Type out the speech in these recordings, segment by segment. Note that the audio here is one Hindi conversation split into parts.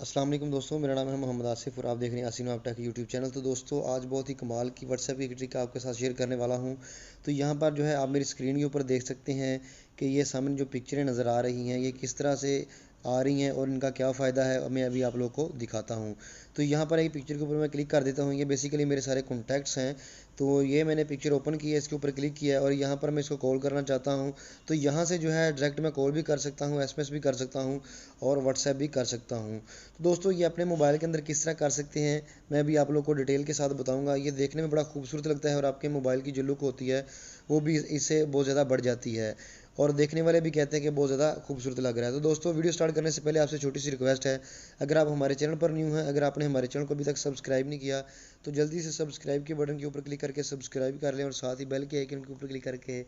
अस्सलाम वालेकुम दोस्तों, मेरा नाम है मोहम्मद आसिफ और आप देख रहे हैं आसिफ टेक यूट्यूब चैनल। तो दोस्तों आज बहुत ही कमाल की व्हाट्सएप की ट्रिक आपके साथ शेयर करने वाला हूं। तो यहाँ पर जो है आप मेरी स्क्रीन के ऊपर देख सकते हैं कि ये सामने जो पिक्चरें नज़र आ रही हैं ये किस तरह से आ रही हैं और इनका क्या फ़ायदा है मैं अभी आप लोग को दिखाता हूँ। तो यहाँ पर एक पिक्चर के ऊपर मैं क्लिक कर देता हूँ। ये बेसिकली मेरे सारे कॉन्टैक्ट्स हैं। तो ये मैंने पिक्चर ओपन की है, इसके ऊपर क्लिक किया है और यहाँ पर मैं इसको कॉल करना चाहता हूँ। तो यहाँ से जो है डायरेक्ट मैं कॉल भी कर सकता हूँ, एसएमएस भी कर सकता हूँ और व्हाट्सएप भी कर सकता हूँ। तो दोस्तों ये अपने मोबाइल के अंदर किस तरह कर सकते हैं मैं अभी आप लोग को डिटेल के साथ बताऊंगा। ये देखने में बड़ा खूबसूरत लगता है और आपके मोबाइल की जो लुक होती है वो भी इससे बहुत ज़्यादा बढ़ जाती है और देखने वाले भी कहते हैं कि बहुत ज़्यादा खूबसूरत लग रहा है। तो दोस्तों वीडियो स्टार्ट करने से पहले आपसे छोटी सी रिक्वेस्ट है, अगर आप हमारे चैनल पर न्यू हैं, अगर आपने हमारे चैनल को अभी तक सब्सक्राइब नहीं किया तो जल्दी से सब्सक्राइब के बटन के ऊपर क्लिक करके सब्सक्राइब कर लें और साथ ही बेल के आइकन के ऊपर क्लिक करके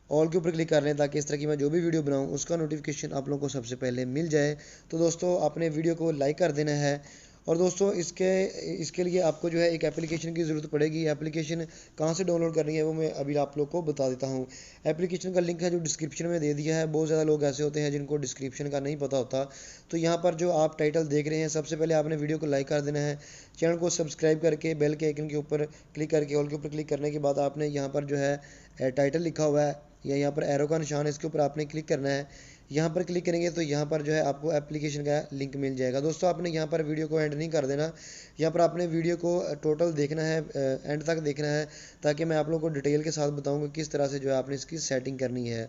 ऑल के ऊपर क्लिक कर लें ताकि इस तरह की मैं जो भी वीडियो बनाऊं उसका नोटिफिकेशन आप लोगों को सबसे पहले मिल जाए। तो दोस्तों आपने वीडियो को लाइक कर देना है और दोस्तों इसके लिए आपको जो है एक एप्लीकेशन की ज़रूरत पड़ेगी। एप्लीकेशन कहाँ से डाउनलोड करनी है वो मैं अभी आप लोग को बता देता हूँ। एप्लीकेशन का लिंक है जो डिस्क्रिप्शन में दे दिया है। बहुत ज़्यादा लोग ऐसे होते हैं जिनको डिस्क्रिप्शन का नहीं पता होता। तो यहाँ पर जो आप टाइटल देख रहे हैं सबसे पहले आपने वीडियो को लाइक कर देना है, चैनल को सब्सक्राइब करके बेल के आइकन के ऊपर क्लिक करके ऑल के ऊपर क्लिक करने के बाद आपने यहाँ पर जो है टाइटल लिखा हुआ है या यहाँ पर एरो का निशान है, इसके ऊपर आपने क्लिक करना है। यहाँ पर क्लिक करेंगे तो यहाँ पर जो है आपको एप्लीकेशन का लिंक मिल जाएगा। दोस्तों आपने यहाँ पर वीडियो को एंड नहीं कर देना, यहाँ पर आपने वीडियो को टोटल देखना है, एंड तक देखना है ताकि मैं आप लोगों को डिटेल के साथ बताऊँगा किस तरह से जो है आपने इसकी सेटिंग करनी है।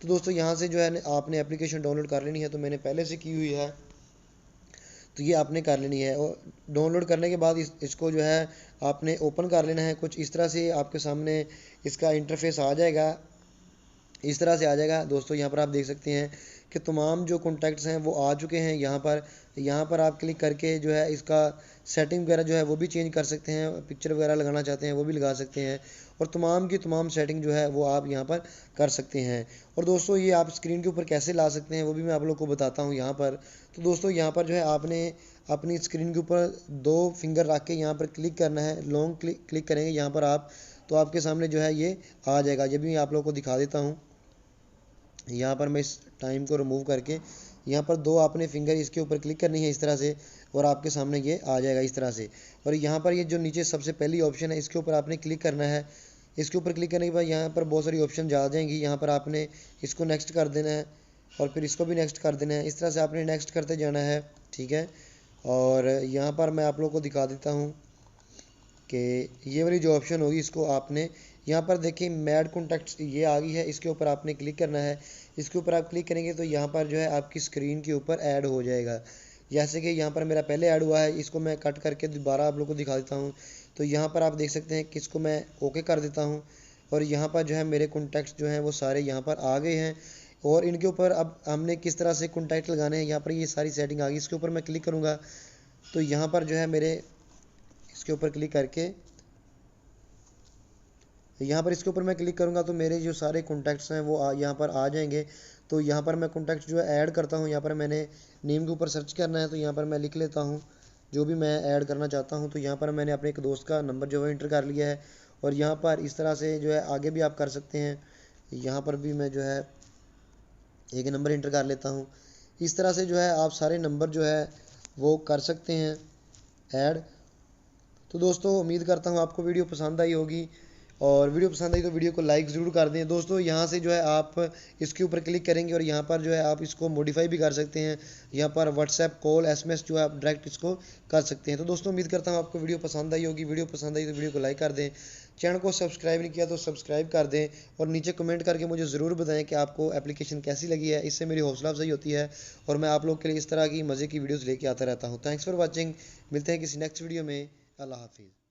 तो दोस्तों यहाँ से जो है आपने एप्लीकेशन डाउनलोड कर लेनी है, तो मैंने पहले से की हुई है तो ये आपने कर लेनी है। और डाउनलोड करने के बाद इसको जो है आपने ओपन कर लेना है। कुछ इस तरह से आपके सामने इसका इंटरफेस आ जाएगा, इस तरह से आ जाएगा। दोस्तों यहाँ पर आप देख सकते हैं कि तमाम जो कॉन्टैक्ट्स हैं वो आ चुके हैं। यहाँ पर आप क्लिक करके जो है इसका सेटिंग वगैरह जो है वो भी चेंज कर सकते हैं, पिक्चर वगैरह लगाना चाहते हैं वो भी लगा सकते हैं और तमाम की तमाम सेटिंग जो है वो आप यहाँ पर कर सकते हैं। और दोस्तों ये आप स्क्रीन के ऊपर कैसे ला सकते हैं वो भी मैं आप लोग को बताता हूँ यहाँ पर। तो दोस्तों यहाँ पर जो है आपने अपनी स्क्रीन के ऊपर 2 फिंगर रख के यहाँ पर क्लिक करना है। लॉन्ग क्लिक करेंगे यहाँ पर आप, तो आपके सामने जो है ये आ जाएगा। ये भी मैं आप लोग को दिखा देता हूँ। यहाँ पर मैं इस टाइम को रिमूव करके यहाँ पर 2 आपने फिंगर इसके ऊपर क्लिक करनी है इस तरह से और आपके सामने ये आ जाएगा इस तरह से। और यहाँ पर ये जो नीचे सबसे पहली ऑप्शन है इसके ऊपर आपने क्लिक करना है। इसके ऊपर क्लिक करने के बाद यहाँ पर बहुत सारी ऑप्शन जा जाएंगी। यहाँ पर आपने इसको नेक्स्ट कर देना है और फिर इसको भी नेक्स्ट कर देना है। इस तरह से आपने नेक्स्ट करते जाना है, ठीक है। और यहाँ पर मैं आप लोग को दिखा देता हूँ कि ये वाली जो ऑप्शन होगी इसको आपने यहाँ पर देखिए मैड कॉन्टैक्ट्स ये आ गई है, इसके ऊपर आपने क्लिक करना है। इसके ऊपर आप क्लिक करेंगे तो यहाँ पर जो है आपकी स्क्रीन के ऊपर ऐड हो जाएगा। जैसे कि यहाँ पर मेरा पहले ऐड हुआ है, इसको मैं कट करके दोबारा आप लोग को दिखा देता हूँ। तो यहाँ पर आप देख सकते हैं कि इसको मैं ओके कर देता हूँ और यहाँ पर जो है मेरे कॉन्टैक्ट्स जो हैं वो सारे यहाँ पर आ गए हैं। और इनके ऊपर अब हमने किस तरह से कॉन्टैक्ट लगाने हैं यहाँ पर ये सारी सेटिंग आ गई। इसके ऊपर मैं क्लिक करूँगा तो यहाँ पर जो है मेरे इसके ऊपर क्लिक करके यहाँ पर इसके ऊपर मैं क्लिक करूँगा तो मेरे जो सारे कॉन्टैक्ट्स हैं वो यहाँ पर आ जाएंगे। तो यहाँ पर मैं कॉन्टैक्ट जो है ऐड करता हूँ। यहाँ पर मैंने नेम के ऊपर सर्च करना है तो यहाँ पर मैं लिख लेता हूँ जो भी मैं ऐड करना चाहता हूँ। तो यहाँ पर मैंने अपने एक दोस्त का नंबर जो है इंटर कर लिया है और यहाँ पर इस तरह से जो है आगे भी आप कर सकते हैं। यहाँ पर भी मैं जो है एक नंबर इंटर कर लेता हूँ। इस तरह से जो है आप सारे नंबर जो है वो कर सकते हैं ऐड। तो दोस्तों उम्मीद करता हूँ आपको वीडियो पसंद आई होगी और वीडियो पसंद आई तो वीडियो को लाइक ज़रूर कर दें। दोस्तों यहाँ से जो है आप इसके ऊपर क्लिक करेंगे और यहाँ पर जो है आप इसको मॉडिफाई भी कर सकते हैं। यहाँ पर व्हाट्सएप कॉल एसएमएस जो है आप डायरेक्ट इसको कर सकते हैं। तो दोस्तों उम्मीद करता हूँ आपको वीडियो पसंद आई होगी। वीडियो पसंद आई तो वीडियो को लाइक कर दें, चैनल को सब्सक्राइब नहीं किया तो सब्सक्राइब कर दें और नीचे कमेंट करके मुझे ज़रूर बताएं कि आपको एप्लीकेशन कैसी लगी है। इससे मेरी हौसला अफजाई होती है और मैं आप लोग के लिए इस तरह की मज़े की वीडियोज़ लेके आता रहता हूँ। Thanks for watching. मिलते हैं किसी नेक्स्ट वीडियो में। अल्लाह हाफिज़।